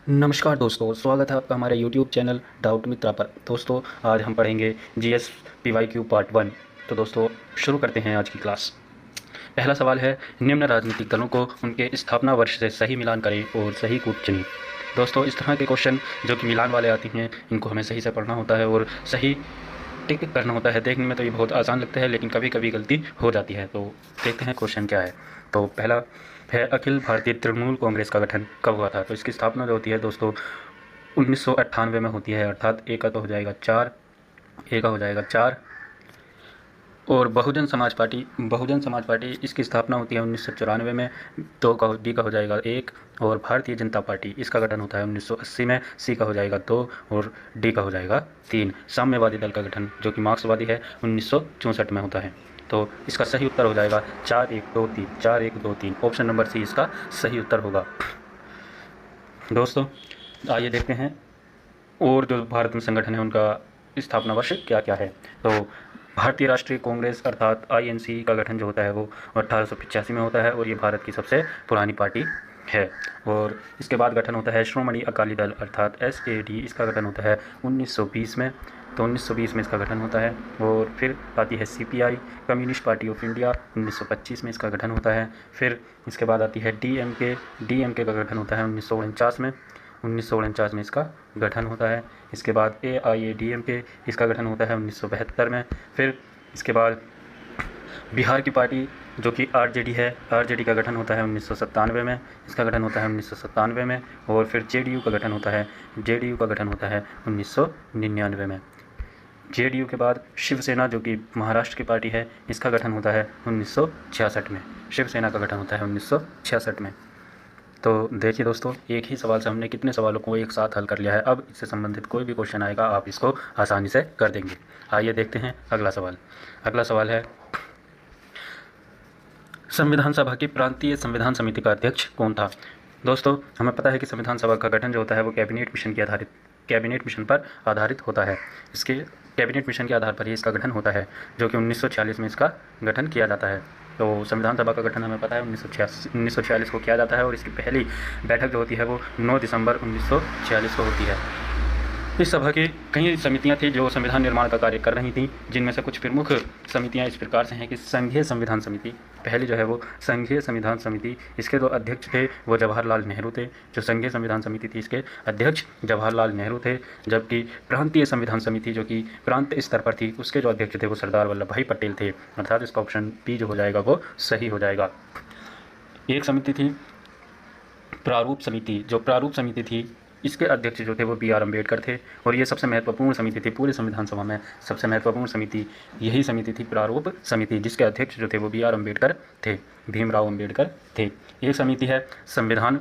नमस्कार दोस्तों, स्वागत है आपका हमारे YouTube चैनल डाउट मित्रा पर। दोस्तों, आज हम पढ़ेंगे जीएस PYQ पार्ट 1। तो दोस्तों, शुरू करते हैं आज की क्लास। पहला सवाल है, निम्न राजनीतिक दलों को उनके स्थापना वर्ष से सही मिलान करें और सही कूट चुनें। दोस्तों, इस तरह के क्वेश्चन जो कि मिलान वाले आते हैं, इनको हमें सही से पढ़ना होता है और सही टिक करना होता है। देखने में तो ये बहुत आसान लगता है, लेकिन कभी कभी गलती हो जाती है। तो देखते हैं क्वेश्चन क्या है। तो पहला है, अखिल भारतीय तृणमूल कांग्रेस का गठन कब हुआ था। तो इसकी स्थापना जो होती है दोस्तों 1998 में होती है, अर्थात ए का तो हो जाएगा 4, ए का हो जाएगा 4। और बहुजन समाज पार्टी इसकी स्थापना होती है 1994 में, दो का डी का हो जाएगा 1। और भारतीय जनता पार्टी इसका गठन होता है 1980 में, सी का हो जाएगा 2 और डी का हो जाएगा 3। साम्यवादी दल का गठन जो कि मार्क्सवादी है 1964 में होता है। तो इसका सही उत्तर हो जाएगा 4 1 2 3, 4 1 2 3। ऑप्शन नंबर सी इसका सही उत्तर होगा। दोस्तों, आइए देखते हैं और जो भारत में संगठन है उनका स्थापना वर्ष क्या क्या है। तो भारतीय राष्ट्रीय कांग्रेस अर्थात INC का गठन जो होता है वो 1885 में होता है और ये भारत की सबसे पुरानी पार्टी है। और इसके बाद गठन होता है श्रोमणी अकाली दल अर्थात SAD, इसका गठन होता है 1920 में। तो 1920 में इसका गठन होता है। और फिर आती है CPI, communist party of India, 1925 में इसका गठन होता है। फिर इसके बाद आती है DMK का गठन होता है 1949 में, 1949 में इसका गठन होता है। इसके बाद AIADMK, इसका गठन होता है 1972 में। फिर इसके बाद बिहार की पार्टी जो कि RJD है, RJD का गठन होता है 1997 में, इसका गठन होता है 1997 में। और फिर JDU का गठन होता है 1999 में। JDU के बाद शिवसेना जो कि महाराष्ट्र की पार्टी है, इसका गठन होता है 1966 में। शिवसेना का गठन होता है 1966 में। तो देखिए दोस्तों, एक ही सवाल से हमने कितने सवालों को एक साथ हल कर लिया है। अब इससे संबंधित कोई भी क्वेश्चन आएगा आप इसको आसानी से कर देंगे। आइए देखते हैं अगला सवाल। अगला सवाल है, संविधान सभा की प्रांतीय संविधान समिति का अध्यक्ष कौन था। दोस्तों, हमें पता है कि संविधान सभा का गठन जो होता है वो कैबिनेट मिशन पर आधारित होता है। इसके कैबिनेट मिशन के आधार पर ही इसका गठन होता है, जो कि 1946 में इसका गठन किया जाता है। तो संविधान सभा का गठन हमें पता है 1946 को किया जाता है और इसकी पहली बैठक जो होती है वो 9 दिसंबर 1946 को होती है। इस सभा की कई समितियां थी जो संविधान निर्माण का कार्य कर रही थीं, जिनमें से कुछ प्रमुख समितियां इस प्रकार से हैं कि संघीय संविधान समिति, पहली जो है वो संघीय संविधान समिति, इसके जो अध्यक्ष थे वो जवाहरलाल नेहरू थे। जो संघीय संविधान समिति थी इसके अध्यक्ष जवाहरलाल नेहरू थे। जबकि प्रांतीय संविधान समिति जो कि प्रांत स्तर पर थी, उसके जो अध्यक्ष थे वो सरदार वल्लभ भाई पटेल थे, अर्थात इसका ऑप्शन बी जो हो जाएगा वो सही हो जाएगा। एक समिति थी प्रारूप समिति। जो प्रारूप समिति थी इसके अध्यक्ष जो थे वो BR अम्बेडकर थे और ये सबसे महत्वपूर्ण समिति थी पूरे संविधान सभा में। सबसे महत्वपूर्ण समिति यही समिति थी प्रारूप समिति, जिसके अध्यक्ष जो थे वो BR अम्बेडकर थे, भीमराव अम्बेडकर थे। एक समिति है संविधान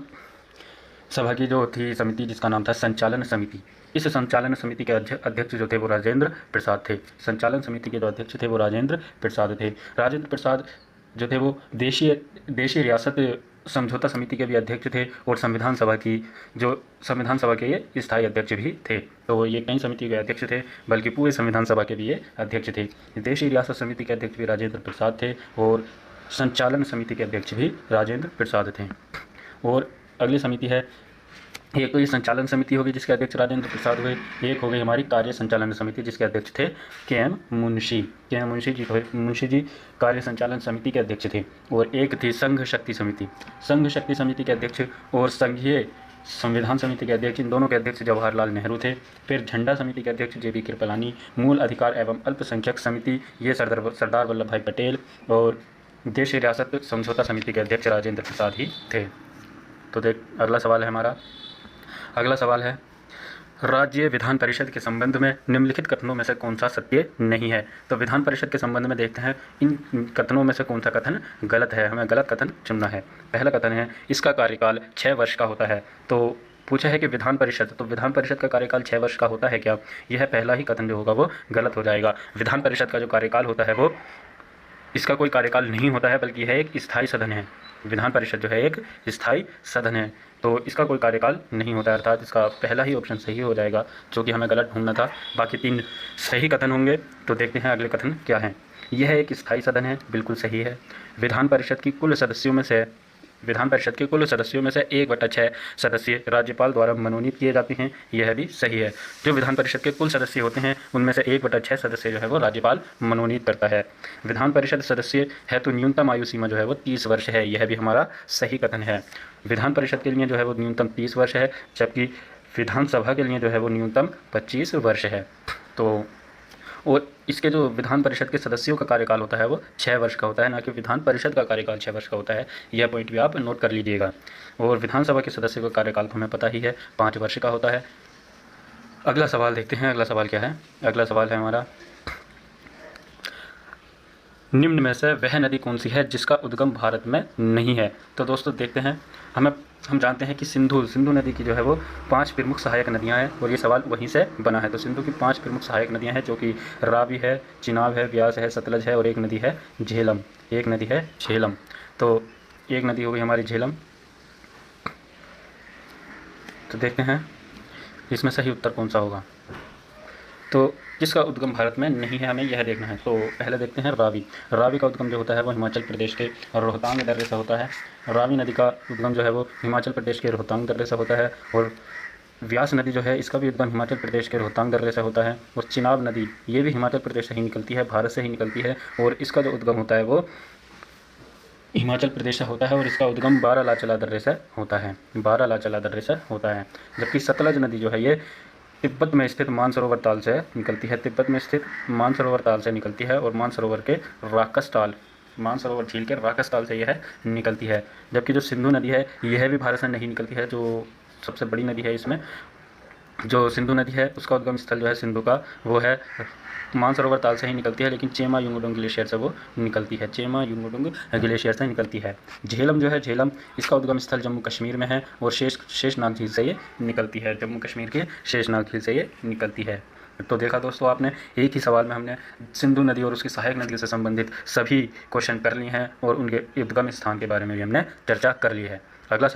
सभा की जो थी समिति, जिसका नाम था संचालन समिति। इस संचालन समिति के अध्यक्ष जो थे वो राजेंद्र प्रसाद थे। संचालन समिति के जो अध्यक्ष थे वो राजेंद्र प्रसाद थे। राजेंद्र प्रसाद जो थे वो देशीय रियासत समझौता समिति के भी अध्यक्ष थे और संविधान सभा के ये स्थायी अध्यक्ष भी थे। तो ये कई समिति के अध्यक्ष थे, बल्कि पूरे संविधान सभा के भी ये अध्यक्ष थे। देशीय रियासत समिति के अध्यक्ष भी राजेंद्र प्रसाद थे और संचालन समिति के अध्यक्ष भी राजेंद्र प्रसाद थे। और अगली समिति है, एक तो ये संचालन समिति होगी जिसके अध्यक्ष राजेंद्र प्रसाद हुए, एक हो गई हमारी कार्य संचालन समिति जिसके अध्यक्ष थे KM मुंशी जी कार्य संचालन समिति के अध्यक्ष थे। और एक थी संघ शक्ति समिति के अध्यक्ष और संघीय संविधान समिति के अध्यक्ष, इन दोनों के अध्यक्ष जवाहरलाल नेहरू थे। फिर झंडा समिति के अध्यक्ष JB कृपलानी, मूल अधिकार एवं अल्पसंख्यक समिति ये सरदार वल्लभ भाई पटेल और देश रियासत समझौता समिति के अध्यक्ष राजेंद्र प्रसाद ही थे। तो अगला सवाल है हमारा। अगला सवाल है, राज्य विधान परिषद के संबंध में निम्नलिखित कथनों में से कौन सा सत्य नहीं है। तो विधान परिषद के संबंध में देखते हैं इन कथनों में से कौन सा कथन गलत है। हमें गलत कथन चुनना है। पहला कथन है, इसका कार्यकाल 6 वर्ष का होता है। तो पूछा है कि विधान परिषद का कार्यकाल 6 वर्ष का होता है क्या। यह पहला ही कथन जो होगा वो गलत हो जाएगा। विधान परिषद का जो कार्यकाल होता है वो इसका कोई कार्यकाल नहीं होता है, बल्कि यह एक स्थायी सदन है। विधान परिषद जो है एक स्थायी सदन है, तो इसका कोई कार्यकाल नहीं होता है, अर्थात इसका पहला ही ऑप्शन सही हो जाएगा, जो कि हमें गलत ढूंढना था। बाकी 3 सही कथन होंगे। तो देखते हैं अगले कथन क्या है। यह एक स्थायी सदन है, बिल्कुल सही है। विधान परिषद की कुल सदस्यों में से विधान परिषद के कुल सदस्यों में से 1/6 सदस्य राज्यपाल द्वारा मनोनीत किए जाते हैं, यह भी सही है। जो विधान परिषद के कुल सदस्य होते हैं उनमें से 1/6 सदस्य जो है वो राज्यपाल मनोनीत करता है। विधान परिषद सदस्य है तो न्यूनतम आयु सीमा जो है वो 30 वर्ष है, यह भी हमारा सही कथन है। विधान परिषद के लिए जो है वो न्यूनतम 30 वर्ष है, जबकि विधानसभा के लिए जो है वो न्यूनतम 25 वर्ष है। तो और इसके जो विधान परिषद के सदस्यों का कार्यकाल होता है वो 6 वर्ष का होता है, ना कि विधान परिषद का कार्यकाल 6 वर्ष का होता है। यह पॉइंट भी आप नोट कर लीजिएगा। और विधानसभा के सदस्यों का कार्यकाल तो हमें पता ही है 5 वर्ष का होता है। अगला सवाल देखते हैं। अगला सवाल क्या है? अगला सवाल है हमारा, निम्न में से वह नदी कौन सी है जिसका उद्गम भारत में नहीं है? तो दोस्तों देखते हैं, हम जानते हैं कि सिंधु नदी की जो है वो 5 प्रमुख सहायक नदियां हैं और ये सवाल वहीं से बना है। तो सिंधु की 5 प्रमुख सहायक नदियां हैं जो कि रावी है, चिनाब है, व्यास है, सतलज है और एक नदी है झेलम। तो एक नदी होगी हमारी झेलम। तो देखते हैं इसमें सही उत्तर कौन सा होगा। तो जिसका उद्गम भारत में नहीं है, हमें यह देखना है। तो पहले देखते हैं रावी का उद्गम जो होता है वो हिमाचल प्रदेश के रोहतांग दर्रे से होता है। रावी नदी का उद्गम जो है वो हिमाचल प्रदेश के रोहतांग दर्रे से होता है। और व्यास नदी जो है इसका भी उद्गम हिमाचल प्रदेश के रोहतांग दर्रे से होता है। और चिनाब नदी ये भी हिमाचल प्रदेश से ही निकलती है, भारत से ही निकलती है और इसका जो उद्गम होता है वो हिमाचल प्रदेश से होता है और इसका उद्गम बारालाचला दर्रे से होता है। जबकि सतलज नदी जो है ये तिब्बत में स्थित मानसरोवर ताल से निकलती है। और मानसरोवर झील के राकस ताल से यह निकलती है। जबकि जो सिंधु नदी है यह भी भारत से नहीं निकलती है। जो सबसे बड़ी नदी है इसमें, जो सिंधु नदी है उसका उद्गम स्थल जो है सिंधु का वो है मानसरोवर ताल से ही निकलती है, लेकिन चेमा युंगडुंग ग्लेशियर से वो निकलती है। झेलम जो है इसका उद्गम स्थल जम्मू कश्मीर में है और शेषनाग झील से ये निकलती है। जम्मू कश्मीर के शेषनाग झील से ये निकलती है। तो देखा दोस्तों आपने, एक ही सवाल में हमने सिंधु नदी और उसकी सहायक नदियों से संबंधित सभी क्वेश्चन कर लिए हैं और उनके उद्गम स्थान के बारे में भी हमने चर्चा कर ली है। अगला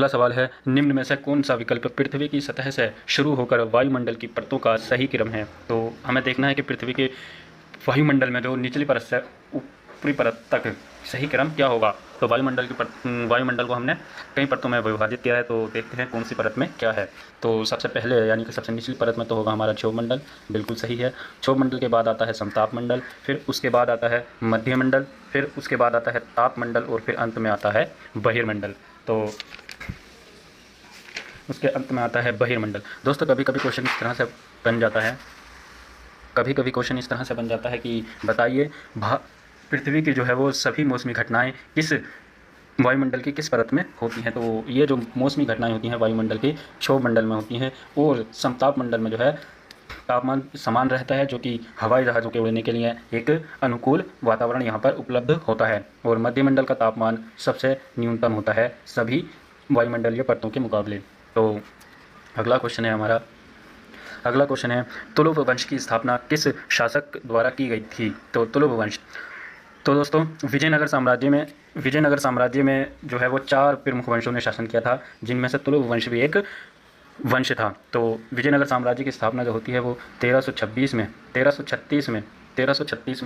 सवाल है, निम्न में से कौन सा विकल्प पृथ्वी की सतह से शुरू होकर वायुमंडल की परतों का सही क्रम है? तो हमें देखना है कि पृथ्वी के वायुमंडल में जो निचली परत से ऊपरी परत तक सही क्रम क्या होगा। तो वायुमंडल को हमने कई परतों में विभाजित किया है। तो देखते हैं कौन सी परत में क्या है। तो सबसे पहले यानी कि सबसे निचली परत में तो होगा हमारा क्षोभमंडल, बिल्कुल सही है। क्षोभमंडल के बाद आता है समताप मंडल, फिर उसके बाद आता है मध्यमंडल, फिर उसके बाद आता है तापमंडल और फिर अंत में आता है बहिर्मंडल। तो उसके अंत में आता है बहिर्मंडल। दोस्तों कभी कभी क्वेश्चन इस तरह से बन जाता है कि बताइए पृथ्वी की जो है वो सभी मौसमी घटनाएं किस वायुमंडल की किस परत में होती हैं। तो ये जो मौसमी घटनाएं होती हैं वायुमंडल की क्षोभमंडल में होती हैं और समताप मंडल में जो है तापमान समान रहता है, जो कि हवाई जहाज़ों के उड़ने के लिए एक अनुकूल वातावरण यहाँ पर उपलब्ध होता है। और मध्यमंडल का तापमान सबसे न्यूनतम होता है सभी वायुमंडलीय परतों के मुकाबले। तो अगला क्वेश्चन है तुलुव वंश की स्थापना किस शासक द्वारा की गई थी? तो तुलुव वंश, तो दोस्तों विजयनगर साम्राज्य में जो है वो 4 प्रमुख वंशों ने शासन किया था, जिनमें से तुलुव वंश भी एक वंश था। तो विजयनगर साम्राज्य की स्थापना जो होती है वो 1336 में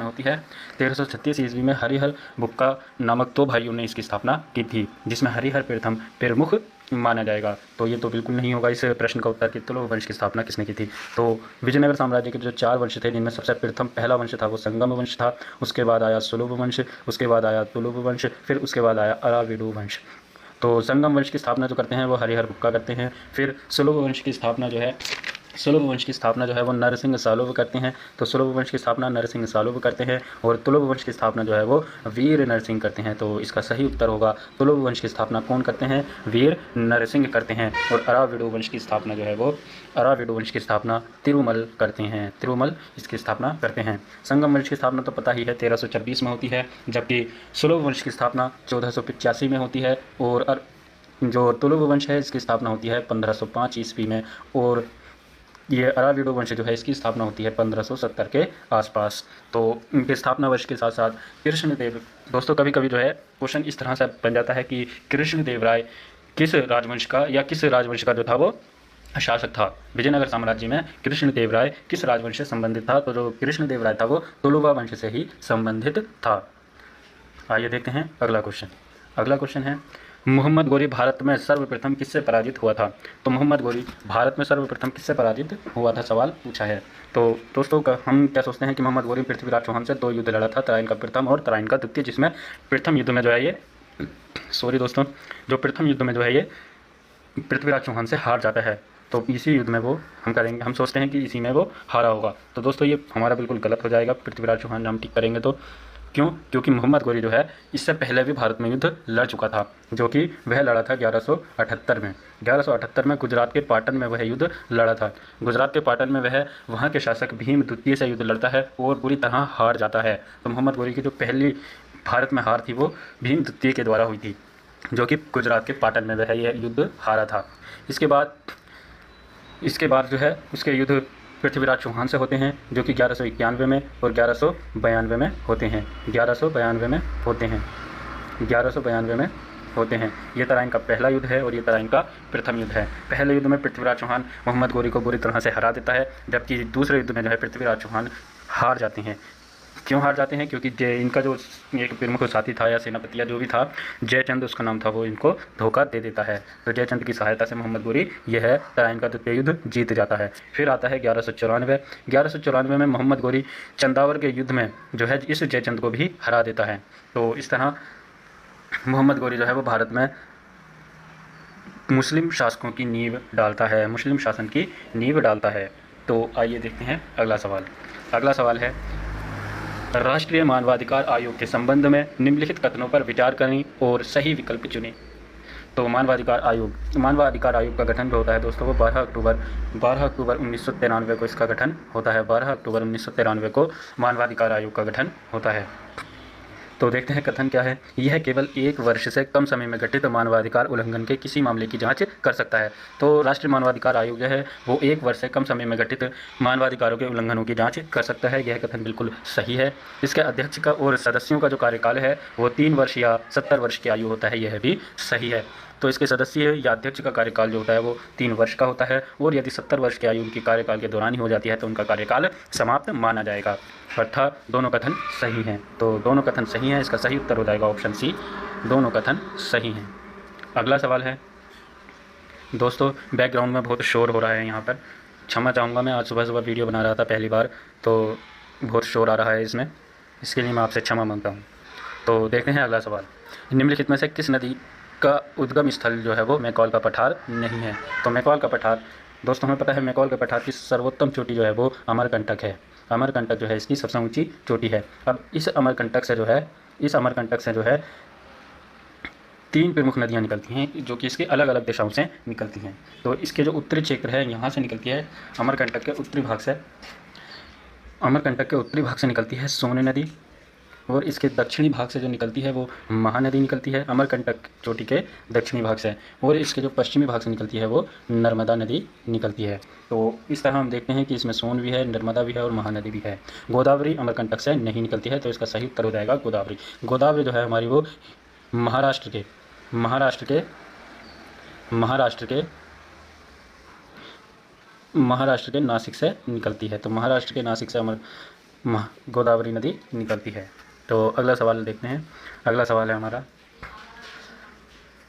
होती है। 1336 ईस्वी में हरिहर बुक्का नामक 2 भाइयों ने इसकी स्थापना की थी, जिसमें हरिहर प्रथम प्रमुख माना जाएगा। तो ये तो बिल्कुल नहीं होगा इस प्रश्न का उत्तर कि तुलुव वंश की स्थापना किसने की थी। तो विजयनगर साम्राज्य के जो 4 वंश थे, जिनमें सबसे प्रथम पहला वंश था वो संगम वंश था, उसके बाद आया सुलुभ वंश, उसके बाद आया तुलुव वंश, फिर उसके बाद आया अराविडु वंश। तो संगम वंश की स्थापना जो करते हैं वो हरिहर बुक्का करते हैं। फिर सुलुभ वंश की स्थापना जो है वो नरसिंह सालुव करते हैं। तो सुलुभ वंश की स्थापना नरसिंह सालुव करते हैं और तुलुव वंश की स्थापना जो है वो वीर नरसिंह करते हैं। तो इसका सही उत्तर होगा तुलुव वंश की स्थापना कौन करते हैं? वीर नरसिंह करते हैं। और अराविडु वंश की स्थापना जो है वो तिरुमल करते हैं। इसकी स्थापना करते हैं। संगम वंश की स्थापना तो पता ही है 1326 में होती है, जबकि सुलुभ वंश की स्थापना 1485 में होती है और जो तुलुव वंश है इसकी स्थापना होती है 1505 ईस्वी में। और ये अराविडो वंश जो है इसकी स्थापना होती है 1570 के आसपास। तो इनके स्थापना वर्ष के साथ साथ कृष्णदेव, दोस्तों कभी कभी जो है क्वेश्चन इस तरह से बन जाता है कि कृष्णदेव राय किस राजवंश का जो था वो शासक था। विजयनगर साम्राज्य में कृष्णदेव राय किस राजवंश से संबंधित था? तो जो कृष्णदेव राय था वो तुलुवा वंश से ही संबंधित था। आइए देखते हैं अगला क्वेश्चन। अगला क्वेश्चन है, मोहम्मद गोरी भारत में सर्वप्रथम किससे पराजित हुआ था? तो मोहम्मद गोरी भारत में सर्वप्रथम किससे पराजित हुआ था, सवाल पूछा है। तो दोस्तों हम क्या सोचते हैं कि मोहम्मद गोरी पृथ्वीराज चौहान से 2 युद्ध लड़ा था, तराइन का प्रथम और तराइन का द्वितीय, जिसमें प्रथम युद्ध में जो है ये दोस्तों, जो प्रथम युद्ध में जो है ये पृथ्वीराज चौहान से हार जाता है। तो इसी युद्ध में वो हम सोचते हैं कि इसी में वो हारा होगा। तो दोस्तों ये हमारा बिल्कुल गलत हो जाएगा, पृथ्वीराज चौहान हम टिक करेंगे तो। क्यों? क्योंकि मोहम्मद गोरी जो है इससे पहले भी भारत में युद्ध लड़ चुका था, जो कि वह लड़ा था 1178 में। 1178 में गुजरात के पाटन में वह युद्ध लड़ा था। गुजरात के पाटन में वह वहाँ के शासक भीम द्वितीय से युद्ध लड़ता है और बुरी तरह हार जाता है। तो मोहम्मद गोरी की जो पहली भारत में हार थी वो भीम द्वितीय के द्वारा हुई थी, जो कि गुजरात के पाटन में वह यह युद्ध हारा था। इसके बाद जो है उसके युद्ध पृथ्वीराज चौहान से होते हैं, जो कि 1191 में और 1192 में होते हैं। 1192 में होते हैं 1192 में होते हैं। ये तराइन का पहला युद्ध है और ये तराइन का प्रथम युद्ध है। पहले युद्ध में पृथ्वीराज चौहान मोहम्मद गोरी को बुरी तरह से हरा देता है, जबकि दूसरे युद्ध में जो है पृथ्वीराज चौहान हार जाते हैं। क्यों हार जाते हैं? क्योंकि इनका जो एक प्रमुख साथी था या सेनापति या जो भी था, जयचंद उसका नाम था, वो इनको धोखा दे देता है। तो जयचंद की सहायता से मोहम्मद गोरी यह तराइन का द्वितीय युद्ध जीत जाता है। फिर आता है 1194 में मोहम्मद गोरी चंदावर के युद्ध में जो है इस जयचंद को भी हरा देता है। तो इस तरह मोहम्मद गोरी जो है वो भारत में मुस्लिम शासकों की नींव डालता है, मुस्लिम शासन की नींव डालता है। तो आइए देखते हैं अगला सवाल। अगला सवाल है, राष्ट्रीय मानवाधिकार आयोग के संबंध में निम्नलिखित कथनों पर विचार करें और सही विकल्प चुनें। तो मानवाधिकार आयोग का गठन जो होता है दोस्तों वो 12 अक्टूबर 1993 को इसका गठन होता है। 12 अक्टूबर 1993 को मानवाधिकार आयोग का गठन होता है। तो देखते हैं कथन क्या है। यह केवल 1 वर्ष से कम समय में घटित मानवाधिकार उल्लंघन के किसी मामले की जांच कर सकता है। तो राष्ट्रीय मानवाधिकार आयोग जो है वो 1 वर्ष से कम समय में घटित मानवाधिकारों के उल्लंघनों की जांच कर सकता है। यह कथन बिल्कुल सही है। इसके अध्यक्ष का और सदस्यों का जो कार्यकाल है वो 3 वर्ष या 70 वर्ष की आयु होता है, यह भी सही है। तो इसके सदस्य या अध्यक्ष का कार्यकाल जो होता है वो 3 वर्ष का होता है, और यदि 70 वर्ष की आयु उनकी कार्यकाल के दौरान ही हो जाती है तो उनका कार्यकाल समाप्त माना जाएगा। अर्थात दोनों कथन सही हैं। तो दोनों कथन सही हैं, इसका सही उत्तर हो जाएगा ऑप्शन सी, दोनों कथन सही हैं। अगला सवाल है दोस्तों, बैकग्राउंड में बहुत शोर हो रहा है यहाँ पर, क्षमा चाहूँगा। मैं आज सुबह वीडियो बना रहा था पहली बार, तो बहुत शोर आ रहा है इसमें, इसके लिए मैं आपसे क्षमा मांगता हूँ। तो देखते हैं अगला सवाल। निम्नलिखित में से किस नदी का उद्गम स्थल जो है वो मैकॉल का पठार नहीं है? तो मैकॉल का पठार दोस्तों हमें पता है, मैकॉल के पठार की सर्वोत्तम चोटी जो है वो अमरकंटक है। अमरकंटक जो है इसकी सबसे ऊंची चोटी है। अब इस अमरकंटक से जो है 3 प्रमुख नदियां निकलती हैं, जो कि इसके अलग अलग दिशाओं से निकलती हैं। तो इसके जो उत्तरी क्षेत्र है यहाँ से निकलती है अमरकंटक के उत्तरी भाग से निकलती है सोन नदी, और इसके दक्षिणी भाग से जो निकलती है वो महानदी निकलती है अमरकंटक चोटी के दक्षिणी भाग से, और इसके जो पश्चिमी भाग से निकलती है वो नर्मदा नदी निकलती है। तो इस तरह हम देखते हैं कि इसमें सोन भी है, नर्मदा भी है और महानदी भी है। गोदावरी अमरकंटक से नहीं निकलती है, तो इसका सही उत्तर हो जाएगा गोदावरी। गोदावरी जो है हमारी वो महाराष्ट्र के नासिक से निकलती है। तो महाराष्ट्र के नासिक से गोदावरी नदी निकलती है। तो अगला सवाल देखते हैं। अगला सवाल है हमारा,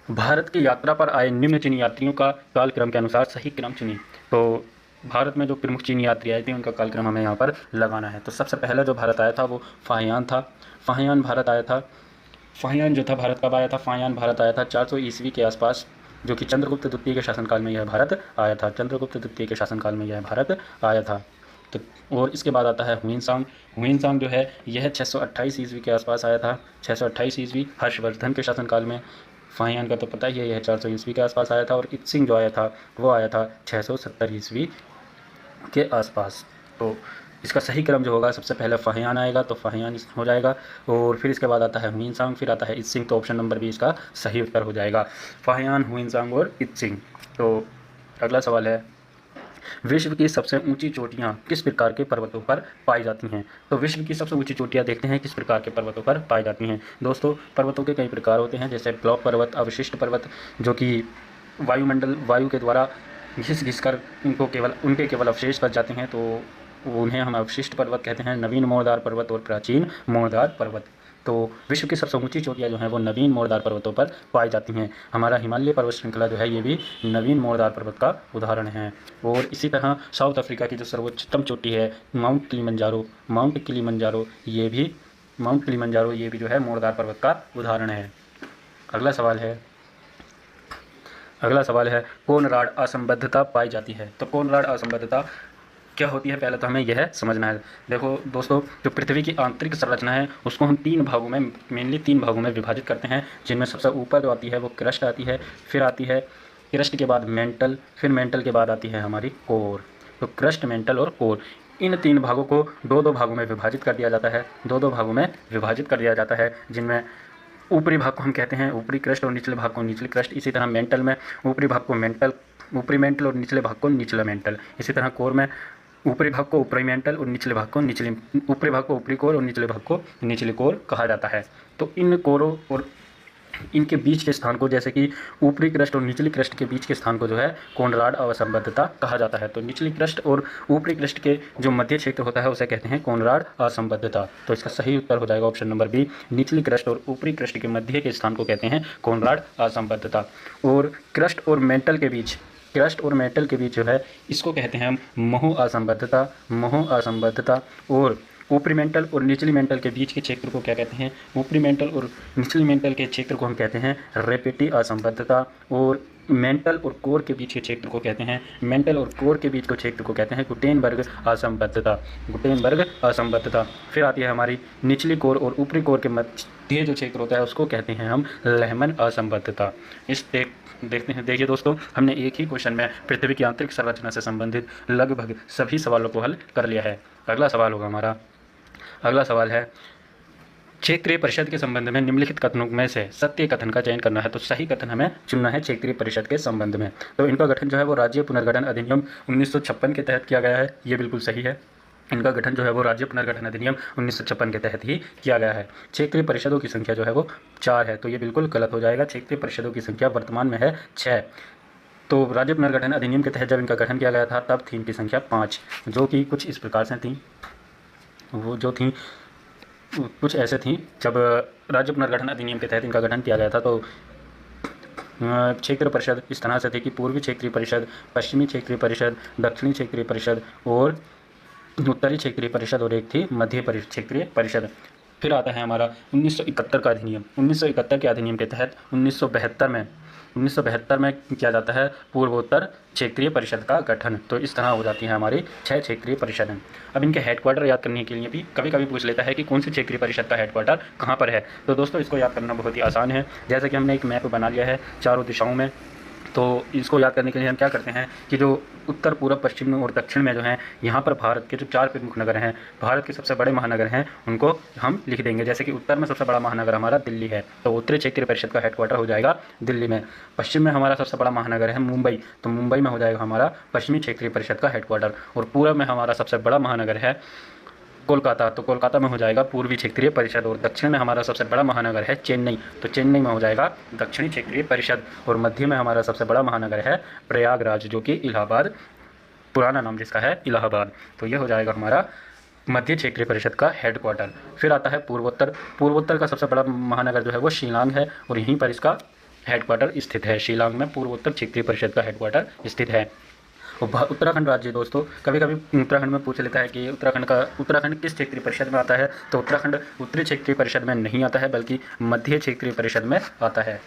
भारत की यात्रा पर आए निम्न चीनी यात्रियों का कालक्रम के अनुसार सही क्रम चुनिए। तो भारत में जो प्रमुख चीनी यात्री आए थे उनका कालक्रम हमें यहाँ पर लगाना है। तो सबसे पहले जो भारत आया था वो फाहियान था। फाहियान भारत आया था। फाहियान जो था भारत कब आया था? फाहियान भारत आया था 400 ईस्वी के आसपास, जो कि चंद्रगुप्त द्वितीय के शासनकाल में यह भारत आया था। चंद्रगुप्त द्वितीय के शासनकाल में यह भारत आया था। तो और इसके बाद आता है हुइनसांग जो है यह 628 ईस्वी के आसपास आया था। 628 ईस्वी हर्षवर्धन के शासनकाल में। फाहियान का तो पता ही है, यह 400 ईस्वी के आसपास आया था। और इत्सिंग जो आया था वो आया था 670 ईस्वी के आसपास। तो इसका सही क्रम जो होगा, सबसे पहले फाहियान आएगा तो फाहियान हो जाएगा, और फिर इसके बाद आता है हुइनसांग, फिर आता है इत्सिंग। तो ऑप्शन नंबर बी इसका सही उत्तर हो जाएगा, फाहियान, हुइनसांग और इत्सिंग। तो अगला सवाल है, विश्व की सबसे ऊंची चोटियां किस प्रकार के पर्वतों पर पाई जाती हैं? तो विश्व की सबसे ऊंची चोटियां देखते हैं किस प्रकार के पर्वतों पर पाई जाती हैं। दोस्तों पर्वतों के कई प्रकार होते हैं, जैसे ब्लॉक पर्वत, अवशिष्ट पर्वत, जो कि वायु के द्वारा घिस कर उनके केवल अवशेष बच जाते हैं, तो उन्हें हम अवशिष्ट पर्वत कहते हैं। नवीन मोड़दार पर्वत और प्राचीन मोड़दार पर्वत। तो विश्व की सबसे ऊंची चोटियाँ जो हैं वो नवीन मोरदार पर्वतों पर पाई जाती हैं। हमारा हिमालय पर्वत श्रृंखला जो है ये भी नवीन मोरदार पर्वत का उदाहरण है। और इसी तरह साउथ अफ्रीका की जो सर्वोच्चतम चोटी है माउंट किलिमंजारो ये भी जो है मोरदार पर्वत का उदाहरण है। अगला सवाल है कोनराड असंबद्धता पाई जाती है। तो कोनराड असंबद्धता क्या होती है, पहले तो हमें यह समझना है। देखो दोस्तों, जो पृथ्वी की आंतरिक संरचना है उसको हम मेनली तीन भागों में विभाजित करते हैं, जिनमें सबसे ऊपर जो आती है वो क्रस्ट आती है, फिर आती है क्रस्ट के बाद मेंटल, फिर मेंटल के बाद आती है हमारी कोर। तो क्रस्ट, मेंटल और कोर, इन तीन भागों को दो भागों में विभाजित कर दिया जाता है, जिनमें ऊपरी भाग को हम कहते हैं ऊपरी क्रस्ट और निचले भाग को निचली क्रस्ट। इसी तरह मेंटल में ऊपरी मेंटल और निचले भाग को निचला मेंटल। इसी तरह कोर में ऊपरी भाग को ऊपरी मेंटल और निचले भाग को ऊपरी भाग को ऊपरी कोर और निचले भाग को निचली कोर कहा जाता है। तो इन कोरों और इनके बीच के स्थान को, जैसे कि ऊपरी क्रस्ट और निचली क्रस्ट के बीच के स्थान को जो है कोनराड असंबद्धता कहा जाता है। तो निचली क्रस्ट और ऊपरी क्रस्ट के जो मध्य क्षेत्र होता है उसे कहते हैं कोनराड असंबद्धता। तो इसका सही उत्तर हो जाएगा ऑप्शन नंबर बी, निचली क्रस्ट और ऊपरी क्रस्ट के मध्य के स्थान को कहते हैं कोनराड असंबद्धता। और क्रस्ट और मेंटल के बीच जो है इसको कहते हैं हम मोह असंबद्धता। और ऊपरी मेंटल और निचली मेंटल के बीच के क्षेत्र को क्या कहते हैं, ऊपरी मेंटल और निचली मेंटल के क्षेत्र को हम कहते हैं रेपेटी असंबद्धता। और मेंटल और कोर के बीच के क्षेत्र को कहते हैं गुटेनबर्ग असंबद्धता। फिर आती है हमारी निचली कोर और ऊपरी कोर के मध्य जो क्षेत्र होता है उसको कहते हैं हम लेहमन असंबद्धता। देखिए दोस्तों, हमने एक ही क्वेश्चन में पृथ्वी की आंतरिक संरचना से संबंधित लगभग सभी सवालों को हल कर लिया है। अगला सवाल है क्षेत्रीय परिषद के संबंध में निम्नलिखित कथनों में से सत्य कथन का चयन करना है। तो सही कथन हमें चुनना है क्षेत्रीय परिषद के संबंध में। तो इनका गठन जो है वो राज्य पुनर्गठन अधिनियम 1956 के तहत किया गया है, ये बिल्कुल सही है। इनका गठन जो है वो राज्य पुनर्गठन अधिनियम 1956 के तहत ही किया गया है। क्षेत्रीय परिषदों की संख्या जो है वो 4 है, तो ये बिल्कुल गलत हो जाएगा। क्षेत्रीय परिषदों की संख्या वर्तमान में है 6। तो राज्य पुनर्गठन अधिनियम के तहत जब इनका गठन किया गया था तब थी इनकी संख्या 5, जो कि कुछ इस प्रकार से थी। वो जो थी कुछ ऐसे थी। जब राज्य पुनर्गठन अधिनियम के तहत इनका गठन किया गया था तो क्षेत्रीय परिषद इस तरह से थी कि पूर्वी क्षेत्रीय परिषद, पश्चिमी क्षेत्रीय परिषद, दक्षिणी क्षेत्रीय परिषद और उत्तरी क्षेत्रीय परिषद, और एक थी मध्य क्षेत्रीय परिषद। फिर आता है हमारा 1971 का अधिनियम। 1971 के अधिनियम के तहत 1972 में किया जाता है पूर्वोत्तर क्षेत्रीय परिषद का गठन। तो इस तरह हो जाती है हमारी 6 क्षेत्रीय परिषदें। अब इनके हेडक्वार्टर याद करने के लिए भी कभी कभी पूछ लेता है कि कौन सी क्षेत्रीय परिषद का हेडक्वार्टर कहाँ पर है। तो दोस्तों इसको याद करना बहुत ही आसान है। जैसे कि हमने एक मैप बना लिया है चारों दिशाओं में, तो इसको याद करने के लिए हम क्या करते हैं कि जो उत्तर, पूर्व, पश्चिम और दक्षिण में जो है यहाँ पर भारत के जो 4 प्रमुख नगर हैं, भारत के सबसे बड़े महानगर हैं, उनको हम लिख देंगे। जैसे कि उत्तर में सबसे बड़ा महानगर हमारा दिल्ली है, तो उत्तरी क्षेत्रीय परिषद का हेडक्वार्टर हो जाएगा दिल्ली में। पश्चिम में हमारा सबसे बड़ा महानगर है मुंबई, तो मुंबई में हो जाएगा हमारा पश्चिमी क्षेत्रीय परिषद का हेडक्वार्टर। और पूर्व में हमारा सबसे बड़ा महानगर है कोलकाता, तो कोलकाता में हो जाएगा पूर्वी क्षेत्रीय परिषद। और दक्षिण में हमारा सबसे बड़ा महानगर है चेन्नई, तो चेन्नई में हो जाएगा दक्षिणी क्षेत्रीय परिषद। और मध्य में हमारा सबसे बड़ा महानगर है प्रयागराज, जो कि इलाहाबाद, पुराना नाम जिसका है इलाहाबाद। तो यह हो जाएगा हमारा मध्य क्षेत्रीय परिषद का हेडक्वार्टर। फिर आता है पूर्वोत्तर का सबसे बड़ा महानगर जो है वो शिलांग है, और यहीं पर इसका हेडक्वार्टर स्थित है। शिलांग में पूर्वोत्तर क्षेत्रीय परिषद का हेडक्वार्टर स्थित है। उत्तराखंड राज्य दोस्तों, कभी कभी उत्तराखंड में पूछ लेता है कि उत्तराखंड किस क्षेत्रीय परिषद में आता है। तो उत्तराखंड उत्तरी क्षेत्रीय परिषद में नहीं आता है, बल्कि मध्य क्षेत्रीय परिषद में आता है।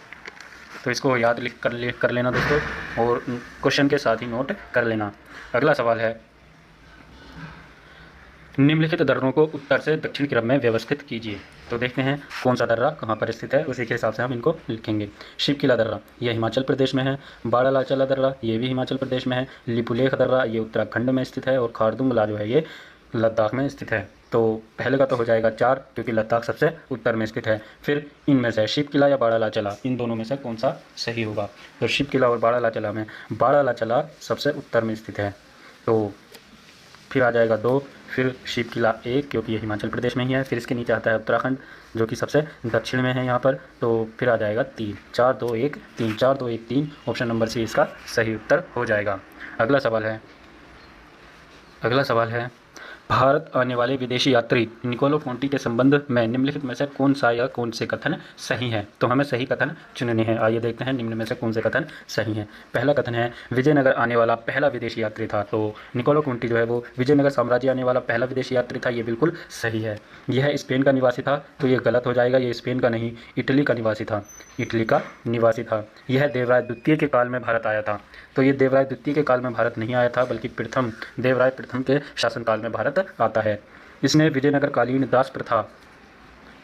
तो इसको याद कर लेना दोस्तों, और क्वेश्चन के साथ ही नोट कर लेना। अगला सवाल है निम्नलिखित दर्रों को उत्तर से दक्षिण क्रम में व्यवस्थित कीजिए। तो देखते हैं कौन सा दर्रा कहाँ पर स्थित है, उसी के हिसाब से हम इनको लिखेंगे। शिवकिला दर्रा ये हिमाचल प्रदेश में है, बाड़ालाचला दर्रा ये भी हिमाचल प्रदेश में है, लिपुलेख दर्रा ये उत्तराखंड में स्थित है, और खारदुंगला जो है ये लद्दाख में स्थित है। तो पहले का तो हो जाएगा 4, क्योंकि लद्दाख सबसे उत्तर में स्थित है। फिर इनमें से शिवकिला या बाड़ालाचला, इन दोनों में से कौन सा सही होगा। तो शिवकिला और बाड़ालाचला में बाड़ालाचला सबसे उत्तर में स्थित है, तो फिर आ जाएगा 2, फिर शिवकिला 1, क्योंकि ये हिमाचल प्रदेश में ही है। फिर इसके नीचे आता है उत्तराखंड, जो कि सबसे दक्षिण में है यहाँ पर। तो फिर आ जाएगा 3, 4 2 1 3, 4 2 1 3, ऑप्शन नंबर सी इसका सही उत्तर हो जाएगा। अगला सवाल है भारत आने वाले विदेशी यात्री निकोलो फोंटी के संबंध में निम्नलिखित में से कौन सा या कौन से कथन सही है। तो हमें सही कथन चुनने हैं। आइए देखते हैं निम्न में से कौन से कथन सही हैं। पहला कथन है विजयनगर आने वाला पहला विदेशी यात्री था। तो निकोलो फोंटी जो है वो विजयनगर साम्राज्य आने वाला पहला विदेशी यात्री था, ये बिल्कुल सही है। यह स्पेन का निवासी था, तो ये गलत हो जाएगा, ये स्पेन का नहीं इटली का निवासी था, इटली का निवासी था। यह देवराय द्वितीय के काल में भारत आया था। तो ये देवराय द्वितीय के काल में भारत नहीं आया था, बल्कि प्रथम देवराय प्रथम के शासनकाल में भारत आता है। इसने विजयनगर कालीन दास प्रथा,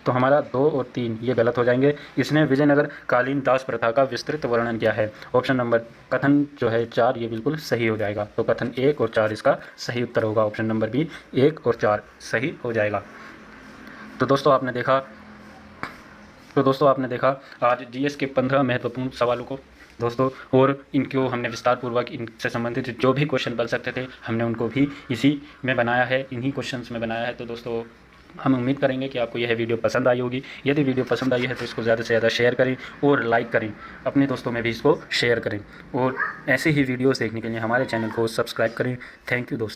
तो हमारा 2 और 3 ये गलत हो जाएंगे। इसने विजयनगर कालीन दास प्रथा का विस्तृत वर्णन किया है। ऑप्शन नंबर कथन जो है 4 ये बिल्कुल सही हो जाएगा। तो कथन 1 और 4 इसका सही उत्तर होगा। ऑप्शन नंबर बी 1 और 4 सही हो जाएगा। तो दोस्तों आपने देखा आज जीएस के 15 महत्वपूर्ण सवालों को दोस्तों, और इनको हमने विस्तार पूर्वक इनसे संबंधित जो भी क्वेश्चन बन सकते थे हमने उनको भी इसी में बनाया है, इन्हीं क्वेश्चंस में बनाया है। तो दोस्तों हम उम्मीद करेंगे कि आपको यह वीडियो पसंद आई होगी। यदि वीडियो पसंद आई है तो इसको ज़्यादा से ज़्यादा शेयर करें और लाइक करें, अपने दोस्तों में भी इसको शेयर करें, और ऐसे ही वीडियोस देखने के लिए हमारे चैनल को सब्सक्राइब करें। थैंक यू दोस्तों।